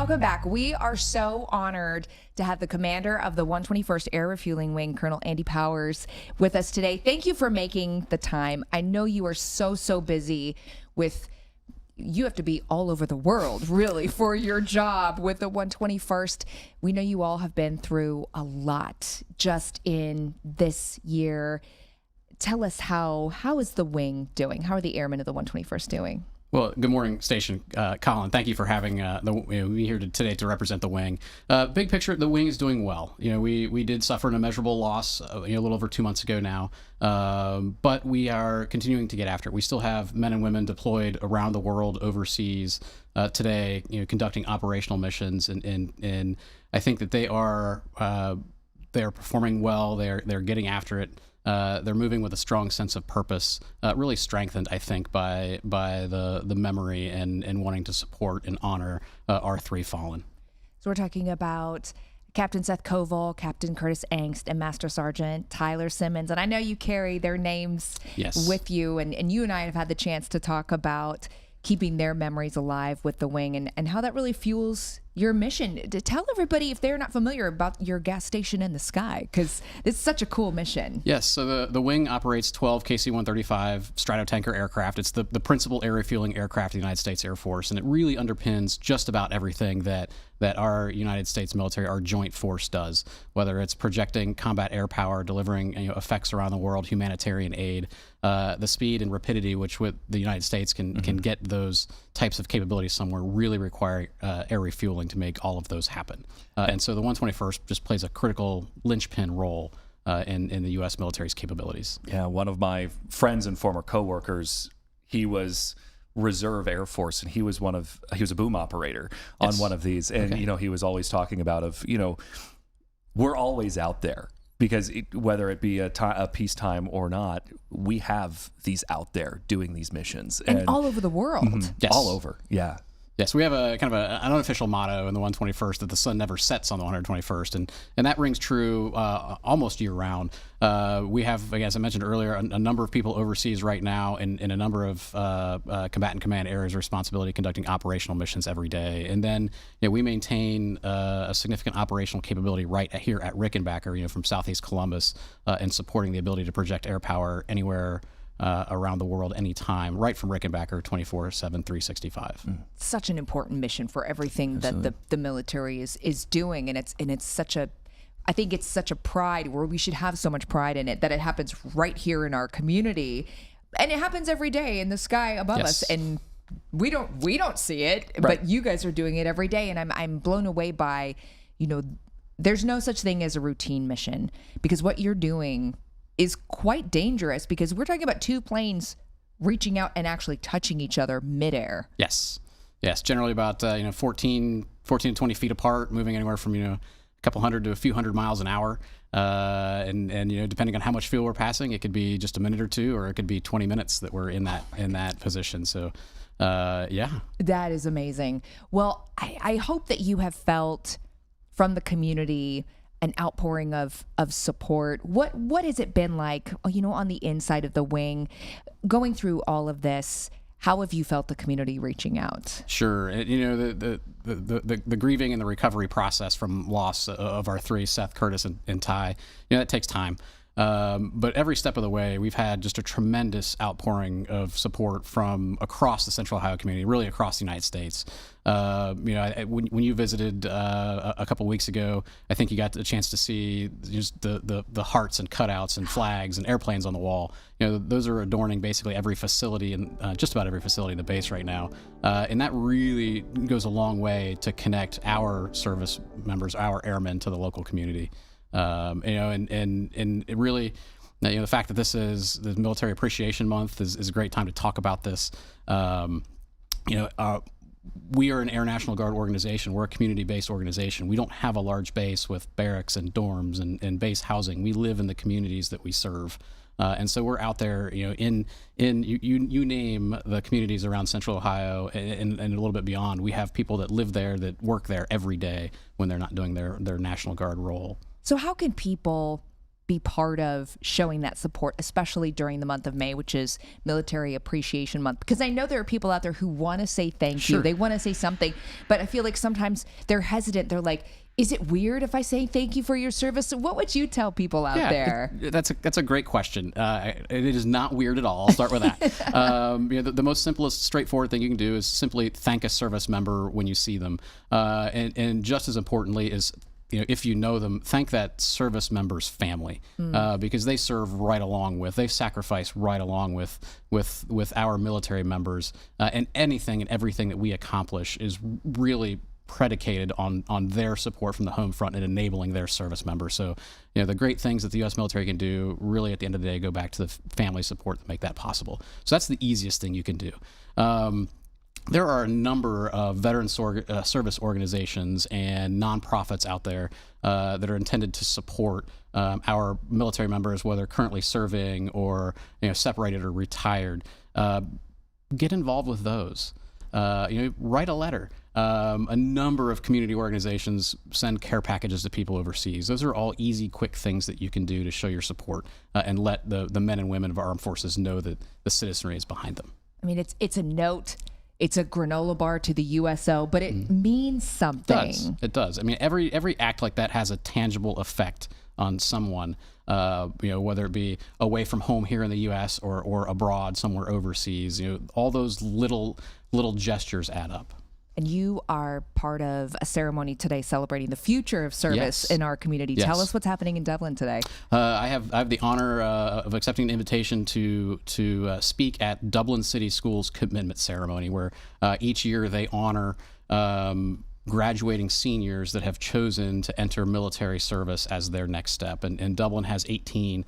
welcome back. We are so honored to have the commander of the 121st Air Refueling Wing, Colonel Andy Powers, with us today. Thank you for making the time. I know you are so busy with, you have to be all over the world, really, for your job with the 121st. We know you all have been through a lot just in this year. Tell us how is the wing doing? How are the airmen of the 121st doing? Well, good morning, Station. Collin, thank you for having me here today to represent the wing. Big picture, the wing is doing well. We did suffer an immeasurable loss a little over 2 months ago now, but we are continuing to get after it. We still have men and women deployed around the world overseas today, conducting operational missions, and I think that they are performing well. They're getting after it. They're moving with a strong sense of purpose, really strengthened, I think, by the memory and wanting to support and honor our three fallen. So we're talking about Captain Seth Koval, Captain Curtis Angst, and Master Sergeant Tyler Simmons. And I know you carry their names with you, and you and I have had the chance to talk about keeping their memories alive with the wing and how that really fuels your mission. To tell everybody, if they're not familiar, about your gas station in the sky, because it's such a cool mission. Yes, so the wing operates 12 KC-135 Stratotanker aircraft. It's the principal air refueling aircraft of the United States Air Force, and it really underpins just about everything that our United States military, our joint force, does, whether it's projecting combat air power, delivering effects around the world, humanitarian aid, the speed and rapidity which with the United States can get those types of capabilities somewhere really require air refueling to make all of those happen. And so the 121st just plays a critical linchpin role in the U.S. military's capabilities. Yeah, one of my friends and former coworkers, he was Reserve Air Force, and he was a boom operator on one of these, and he was always talking about we're always out there, because whether it be a peacetime or not, we have these out there doing these missions and all over the world. Yes. All over. Yes, we have a kind of an unofficial motto in the 121st that the sun never sets on the 121st, and that rings true almost year round. We have, as I mentioned earlier, a number of people overseas right now in a number of combatant command areas of responsibility conducting operational missions every day. And then we maintain a significant operational capability right here at Rickenbacker, from Southeast Columbus, and supporting the ability to project air power anywhere around the world anytime, right from Rickenbacker 24/7, 365. Such an important mission for everything that the military is doing, and it's such a, I think it's such a pride, where we should have so much pride in it, that it happens right here in our community, and it happens every day in the sky above us, and we don't see it, but you guys are doing it every day, and I'm blown away by, there's no such thing as a routine mission, because what you're doing is quite dangerous, because we're talking about two planes reaching out and actually touching each other midair. Yes, generally about 14 to 20 feet apart, moving anywhere from a couple hundred to a few hundred miles an hour, and depending on how much fuel we're passing, it could be just a minute or two, or it could be 20 minutes that we're in that position. So that is amazing. Well, I hope that you have felt from the community an outpouring of support. What has it been like, on the inside of the wing, going through all of this? How have you felt the community reaching out? Sure, the grieving and the recovery process from loss of our three, Seth, Curtis, and Ty, that takes time. But every step of the way, we've had just a tremendous outpouring of support from across the Central Ohio community, really across the United States. When you visited a couple weeks ago, I think you got a chance to see just the hearts and cutouts and flags and airplanes on the wall. Those are adorning basically every facility and just about every facility in the base right now. And that really goes a long way to connect our service members, our airmen, to the local community. And it really, the fact that this is the Military Appreciation Month is a great time to talk about this. We are an Air National Guard organization. We're a community-based organization. We don't have a large base with barracks and dorms and base housing. We live in the communities that we serve. And so we're out there, you name the communities around Central Ohio and a little bit beyond. We have people that live there, that work there every day when they're not doing their National Guard role. So how can people be part of showing that support, especially during the month of May, which is Military Appreciation Month? Because I know there are people out there who want to say thank you. They want to say something, but I feel like sometimes they're hesitant. They're like, is it weird if I say thank you for your service? So what would you tell people out there? That's a great question. It is not weird at all. I'll start with that. The most simplest, straightforward thing you can do is simply thank a service member when you see them. And just as importantly is, if you know them, thank that service member's family, because they serve right along with, they sacrifice right along with our military members, and anything and everything that we accomplish is really predicated on their support from the home front and enabling their service members. So, the great things that the U.S. military can do really at the end of the day go back to the family support that make that possible. So that's the easiest thing you can do. There are a number of veteran service organizations and nonprofits out there that are intended to support our military members, whether currently serving or separated or retired. Get involved with those. Write a letter. A number of community organizations send care packages to people overseas. Those are all easy, quick things that you can do to show your support and let the men and women of our armed forces know that the citizenry is behind them. I mean, it's a note. It's a granola bar to the USO, but it means something. It does. I mean, every act like that has a tangible effect on someone, whether it be away from home here in the U.S. or abroad somewhere overseas. All those little gestures add up. And you are part of a ceremony today celebrating the future of service in our community. Yes. Tell us what's happening in Dublin today. I have the honor of accepting an invitation to speak at Dublin City Schools commitment ceremony, where each year they honor graduating seniors that have chosen to enter military service as their next step. And Dublin has 18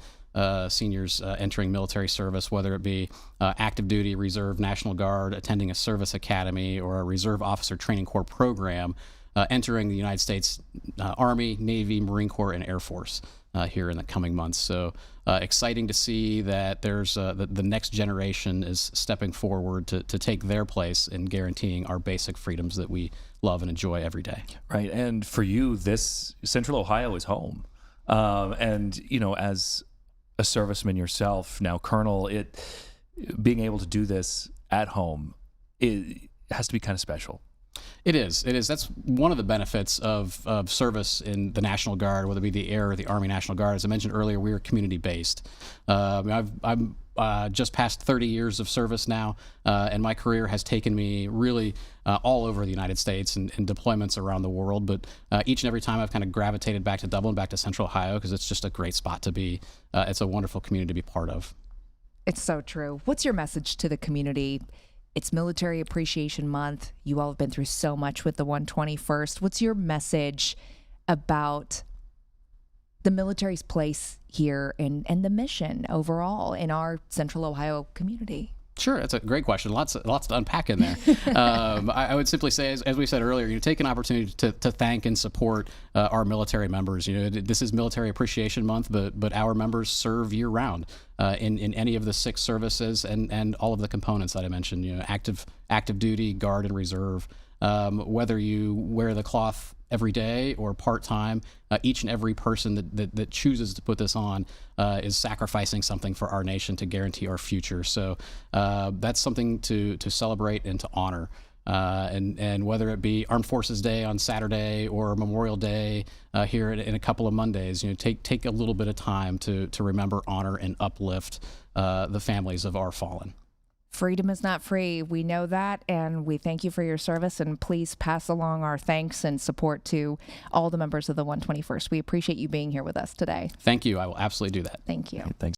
seniors entering military service, whether it be active duty, reserve, National Guard, attending a service academy, or a Reserve Officer Training Corps program, entering the United States Army, Navy, Marine Corps, and Air Force here in the coming months. So exciting to see that there's the next generation is stepping forward to take their place in guaranteeing our basic freedoms that we love and enjoy every day. Right. And for you, this Central Ohio is home. And, as a serviceman yourself, now Colonel, being able to do this at home, it has to be kind of special. It is. That's one of the benefits of service in the National Guard, whether it be the Air or the Army National Guard. As I mentioned earlier, we are community-based. I'm just past 30 years of service now, and my career has taken me really all over the United States and deployments around the world. But each and every time I've kind of gravitated back to Dublin, back to Central Ohio, because it's just a great spot to be. It's a wonderful community to be part of. It's so true. What's your message to the community? It's Military Appreciation Month. You all have been through so much with the 121st. What's your message about the military's place here and the mission overall in our Central Ohio community? Sure, that's a great question. Lots to unpack in there. I would simply say, as we said earlier, take an opportunity to thank and support our military members. This is Military Appreciation Month, but our members serve year round in any of the 6 services and all of the components that I mentioned. Active duty, Guard, and Reserve. Whether you wear the cloth every day or part-time, each and every person that chooses to put this on is sacrificing something for our nation to guarantee our future. So that's something to celebrate and to honor. And whether it be Armed Forces Day on Saturday or Memorial Day here in a couple of Mondays, take a little bit of time to remember, honor, and uplift the families of our fallen. Freedom is not free. We know that, and we thank you for your service, and please pass along our thanks and support to all the members of the 121st. We appreciate you being here with us today. Thank you. I will absolutely do that. Thank you. Thanks.